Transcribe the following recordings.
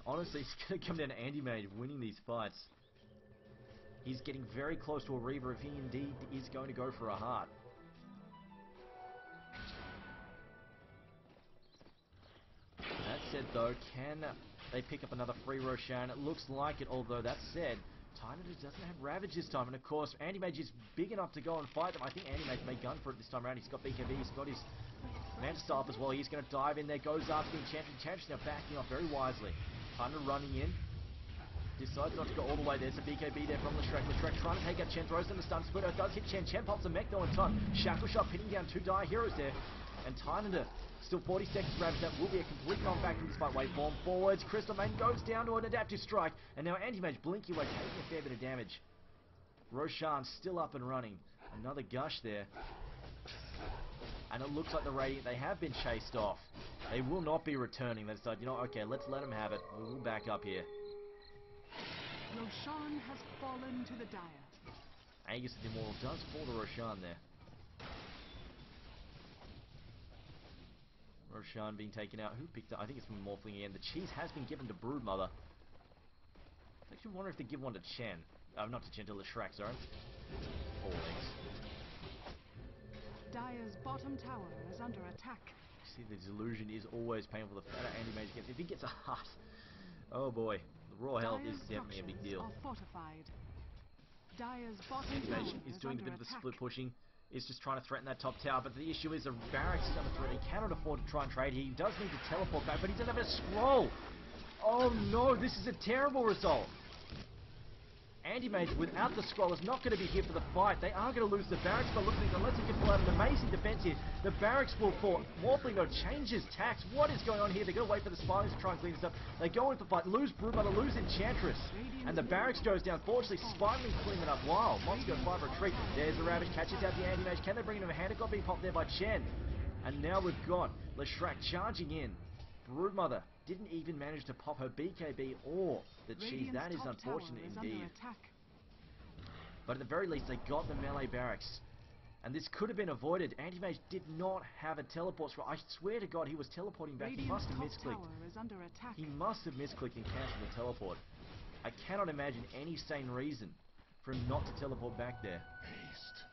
Honestly, it's going to come down to Andy Mage winning these fights. He's getting very close to a Reaver if he indeed is going to go for a heart. That said though, can they pick up another free Roshan? It looks like it, although that said, Tynadus doesn't have Ravage this time, and of course, Andy Mage is big enough to go and fight them. I think Andy Mage may gun for it this time around. He's got BKB, he's got his Mantis-Staff as well. He's going to dive in there, goes after the Enchantress. Enchantress now backing off very wisely. Thunder running in. Decides not to go all the way. There's a BKB there from Leshrac. Leshrac trying to take out Chen, throws in the stun. Splitter does hit Chen. Chen pops a mech though in time. Shackle Shot hitting down two dire heroes there. And Tynadus still 40 seconds Ravage. That will be a complete knockback from this fight. Waveform forwards. Crystal Maiden goes down to an adaptive strike. And now Andy Mage blinking away, taking a fair bit of damage. Roshan still up and running. Another gush there. And it looks like the Radiant, they have been chased off. They will not be returning. They decide, you know, okay, let's let them have it. We'll back up here. Roshan has fallen to the dire. Aegis the Immortal does fall to Roshan there. Roshan being taken out. Who picked up? I think it's from Morphling again. The cheese has been given to Broodmother. I actually wonder if they give one to Chen. Not to Chen, to Leshrac, sorry. 4 legs. Dire's bottom tower is under attack. See, the delusion is always painful. The fatter Andy Mage gets, if he gets a heart, oh boy, the raw health is definitely a big deal. Are fortified. Dire's bottom Andy Mage is doing a bit of the split pushing, is just trying to threaten that top tower, but the issue is the barracks is under threat. He cannot afford to try and trade. He does need to teleport back, but he doesn't have a scroll. Oh no, this is a terrible result. Andy Mage, without the scroll, is not going to be here for the fight. They are going to lose the barracks, but looks like unless he can pull out an amazing defense here, the barracks will fall. Morphling, though, changes tacks. What is going on here? They're going to wait for the Spiders to try and clean this up. They go into the fight, lose Broodmother, lose Enchantress, and the barracks goes down. Fortunately, Spiders clean it up. Wow, Moscow 5 retreat. There's the Ravage, catches out the Andy Mage. Can they bring him a hand? It got being popped there by Chen. And now we've got Leshrac charging in. Broodmother didn't even manage to pop her BKB or the cheese. That is unfortunate indeed. But at the very least, they got the melee barracks. And this could have been avoided. Andy Mage did not have a teleport scroll. I swear to God, he was teleporting back. He must have misclicked. He must have misclicked and cancelled the teleport. I cannot imagine any sane reason for him not to teleport back there. Haste.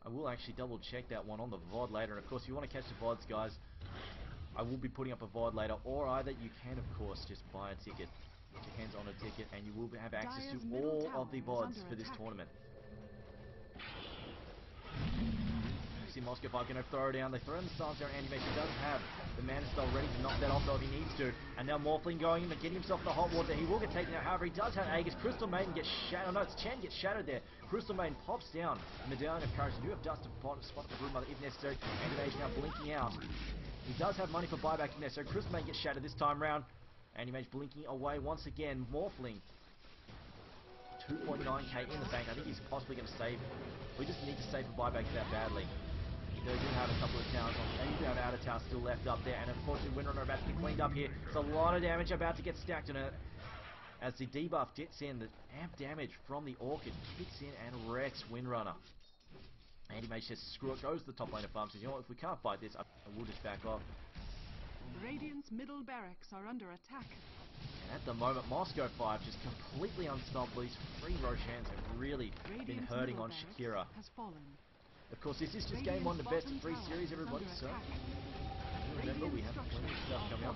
I will actually double check that one on the VOD later. And of course, if you want to catch the VODs, guys, I will be putting up a VOD later. Or either you can, of course, just buy a ticket. Get your hands on a ticket and you will have access to all of the VODs for this tournament. See Moscow 5 going to throw down. They throw in the Silence there, and Andy Mage does have the Mana Spell ready to knock that off though if he needs to. And now Morphling going in and getting himself in the hot water. He will get taken out. However, he does have Aegis. Crystal Maiden gets shattered. No, it's Chen gets shattered there. Crystal Maiden pops down. The Medallion of Courage. They do have Dust to spot the Broodmother if necessary. Andy Mage now blinking out. He does have money for buyback if necessary. Crystal Maiden gets shattered this time round. Andy Mage blinking away once again. Morphling. 2.9k in the bank. I think he's possibly going to save. We just need to save for buybacks that badly. They do have a couple of towers on. They do have outer towers still left up there, and unfortunately Windrunner about to get cleaned up here. It's a lot of damage about to get stacked on it. As the debuff gets in, the amp damage from the Orchid kicks in and wrecks Windrunner. Andy Mage says screw it, goes to the top lane of farm, says you know what, if we can't fight this, I will just back off. Radiant's middle barracks are under attack. And at the moment, Moscow 5 just completely unstoppable. These free Roshans have really been hurting on Shakira. Has fallen. Of course, this is just game 1 of the best of 3 series, everybody, so remember, we have plenty of stuff coming up.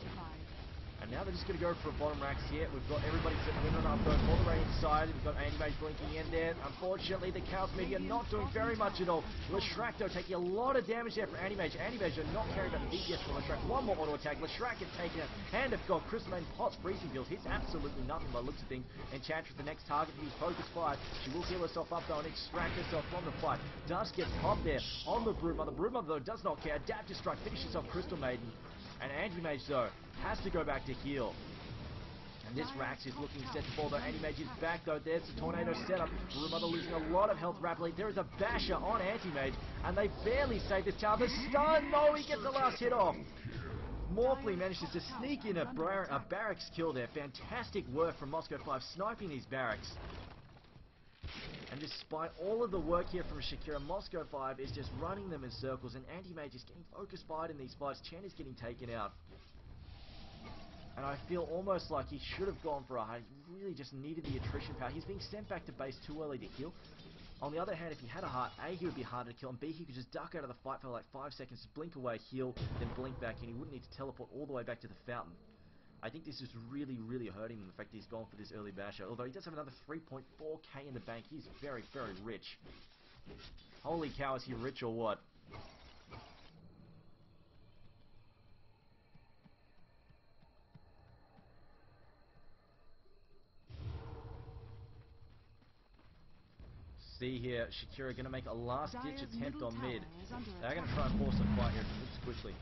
And now they're just going to go for bottom racks here. We've got everybody sitting winning up, going for the Radiant side. We've got Andy Mage blinking in there. Unfortunately, the Chaos Meteor not doing very much at all. Leshrac, though, taking a lot of damage there for Andy Mage. Andy Mage are not caring about the DPS for Leshrac. One more auto attack. Leshrac gets taken out. Hand of God. Crystal Maiden pots freezing fields. Hits absolutely nothing by the looks of things. Enchantress, the next target, use Focus Fire. She will heal herself up, though, and extract herself from the fight. Dust gets popped there on the Broodmother. Broodmother, though, does not care. Adaptive Strike finishes off Crystal Maiden. And Andy Mage, though, has to go back to heal. And this Rax is looking set to fall, though. Andy Mage is back, though. There's the Tornado setup. Broodmother losing a lot of health rapidly. There is a basher on Anti-Mage, and they barely save this tower. The stun! No, he gets the last hit off. Morphling manages to sneak in a barracks kill there. Fantastic work from Moscow 5, sniping these barracks. And despite all of the work here from Shakira, Moscow 5 is just running them in circles, and Anti-Mage is getting focus fired in these fights. Chen is getting taken out. And I feel almost like he should have gone for a hard. He really just needed the attrition power. He's being sent back to base too early to heal. On the other hand, if he had a heart, A, he would be harder to kill, and B, he could just duck out of the fight for like 5 seconds, blink away, heal, then blink back, and he wouldn't need to teleport all the way back to the fountain. I think this is really, really hurting him, the fact that he's gone for this early basher. Although he does have another 3.4k in the bank. He's very, very rich. Holy cow, is he rich or what? See here, Shakira going to make a last-ditch attempt on mid. They're going to try and force a fight here. It moves quickly.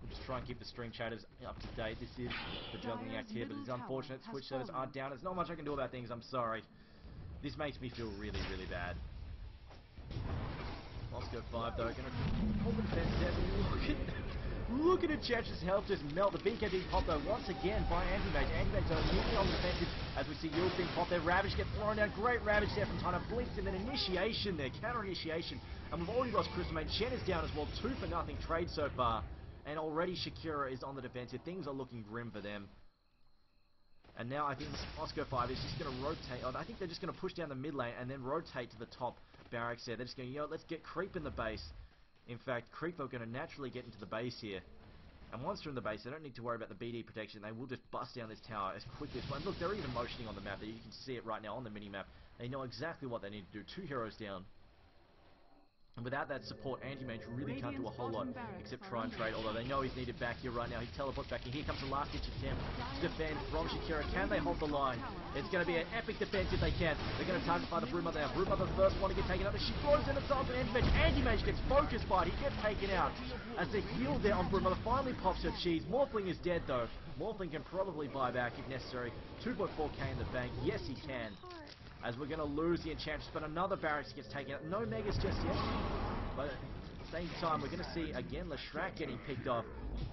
We'll just try and keep the stream chatters up to date. This is the juggling act here, but it's unfortunate. Twitch servers aren't down. There's not much I can do about things. I'm sorry. This makes me feel really, really bad. Moscow 5 though, going to hold the defense there. Look at Chach's health just melt. The BKB pop though once again by Anti-Mage. Anti-Mage are immediately on the defensive as we see Yule's being popped there. Ravage gets thrown down. Great Ravage there from Tana. Blinks and then initiation there. Counter initiation. And we've already lost Crystal Mage. Chen is down as well. 2 for nothing trade so far. And already Shakira is on the defensive. Things are looking grim for them. And now I think Moscow 5 is just going to rotate. Oh, I think they're just going to push down the mid lane and then rotate to the top barracks there. They're just going, you know, let's get creep in the base. In fact, creep are going to naturally get into the base here. And once they're in the base, they don't need to worry about the BD protection. They will just bust down this tower as quickly as possible. Look, they're even motioning on the map there. You can see it right now on the mini-map. They know exactly what they need to do. 2 heroes down. And without that support, Anti-Mage really can't do a whole lot except try and trade, although they know he's needed back here right now. He teleports back in. Here comes the last-ditch attempt to defend from Shakira. Can they hold the line? It's going to be an epic defense if they can. They're going to target by the Broodmother now. Broodmother the first one to get taken out. She throws in the top of Anti-Mage. Anti-Mage gets focused by it. He gets taken out. As the heal there on Broodmother finally pops her cheese. Morphling is dead though. Morphling can probably buy back if necessary. 2.4k in the bank. Yes, he can. As we're going to lose the Enchantress, but another Barracks gets taken out. No Megas just yet. But at the same time, we're going to see, again, Leshrac getting picked off.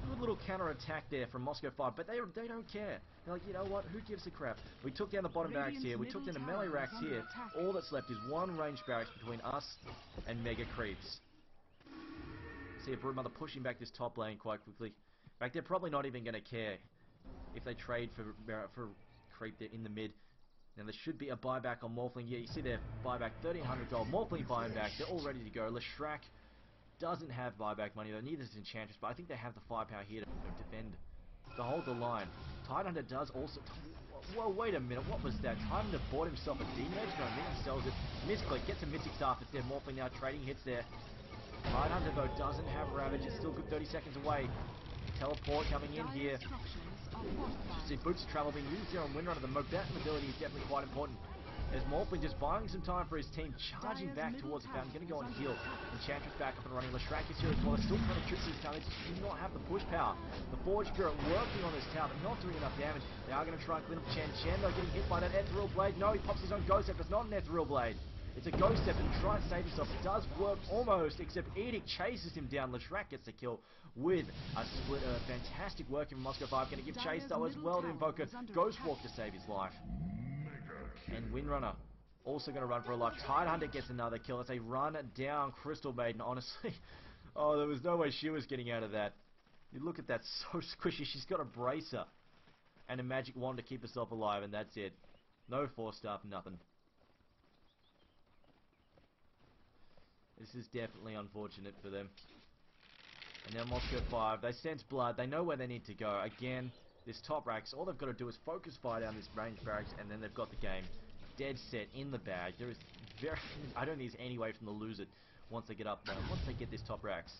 Good little counter-attack there from Moscow 5, but they don't care. They're like, you know what, who gives a crap? We took down the bottom barracks here, we took down the melee racks here. All that's left is one ranged barracks between us and Mega Creeps. See a Broodmother pushing back this top lane quite quickly. In fact, they're probably not even going to care if they trade for Creep there in the mid. Now there should be a buyback on Morphling. Yeah, you see there, buyback, 1300 gold. Morphling buying back. They're all ready to go. Leshrac doesn't have buyback money, though. Neither does Enchantress, but I think they have the firepower here to defend, to hold the line. Tidehunter does also... Whoa, wait a minute. What was that? Tidehunter bought himself a D-Mage? No, then he sells it. Misclick gets a Mystic Staff. It's there. Morphling now trading hits there. Tidehunter, though, doesn't have Ravage. It's still good 30 seconds away. Teleport coming in here. See Boots of Travel being used here on Windrunner. The mobility is definitely quite important. As Morphling just buying some time for his team, charging back towards the fountain, going to go and heal. Enchantress back up and running. Leshrac is here as well. They're still trying to trip this tower. They just do not have the push power. The Forge Spirit working on this tower, but not doing enough damage. They are going to try and clean up Chen. Chen, though, getting hit by that Ethereal Blade. No, he pops his own Ghost Step. It's not an Ethereal Blade. It's a Ghost Step and try and save himself. It does work almost, except Edict chases him down. Leshrac gets the kill with a split. Fantastic work in Moscow 5. Going to give chase though as well to Invoker. Ghostwalk to save his life. And Windrunner also going to run for a life. Tidehunter gets another kill as they run down Crystal Maiden. Honestly, oh, there was no way she was getting out of that. You look at that, so squishy. She's got a bracer and a magic wand to keep herself alive, and that's it. No force staff, nothing. This is definitely unfortunate for them. And now Moscow 5, they sense blood, they know where they need to go. Again, this top racks, all they've got to do is focus fire down this range barracks, and then they've got the game dead set in the bag. There is very, I don't think there's any way for them to lose it once they get up there, once they get this top racks.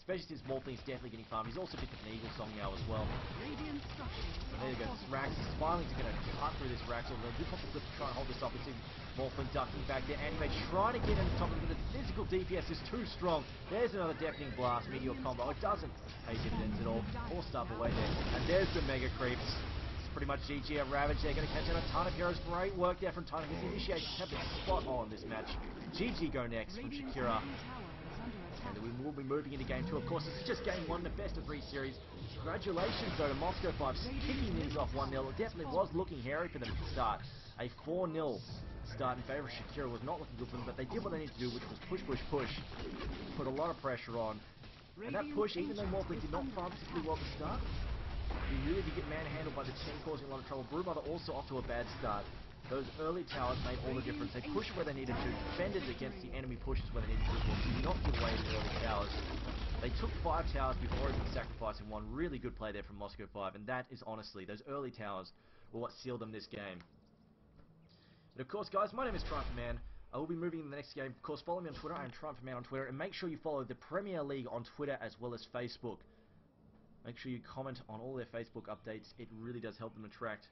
Especially since Morphling's definitely getting farmed. He's also picked up an Eagle Song now as well. So there you go. This Rax is finally going to cut through this Rax. Although they do pop the flip to try and hold this up. We see Morphling ducking back there. Anti-Mage trying to get in the top of it, but the physical DPS is too strong. There's another Deafening Blast. Meteor combo. It doesn't pay dividends at all. Forced up away there. And there's the Mega Creeps. It's pretty much GG at Ravage. They're going to catch out a ton of heroes. Great work there from Tony. His initiation have been spot on this match. GG go next from Shakira. And we will be moving into game 2. Of course, this is just game 1, the best of 3 series. Congratulations, though, to Moscow 5, kicking things off 1-0. It definitely was looking hairy for them at the start. A 4-0 start in favour of Shakira was not looking good for them, but they did what they needed to do, which was push, push, push. Put a lot of pressure on. And that push, even though Morphley did not fire particularly well at the start, he really did get manhandled by the team, causing a lot of trouble. Brewmother also off to a bad start. Those early towers made all the difference. They pushed where they needed to, defended against the enemy pushes where they needed to, well, did not give away the early towers. They took 5 towers before even sacrificing one. Really good play there from Moscow 5, and that is honestly, those early towers were what sealed them this game. And of course, guys, my name is TriumphMan. I will be moving in the next game. Of course, follow me on Twitter. I am TriumphMan on Twitter, and make sure you follow the Premier League on Twitter as well as Facebook. Make sure you comment on all their Facebook updates. It really does help them attract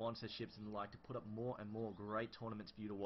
sponsorships and the like to put up more and more great tournaments for you to watch.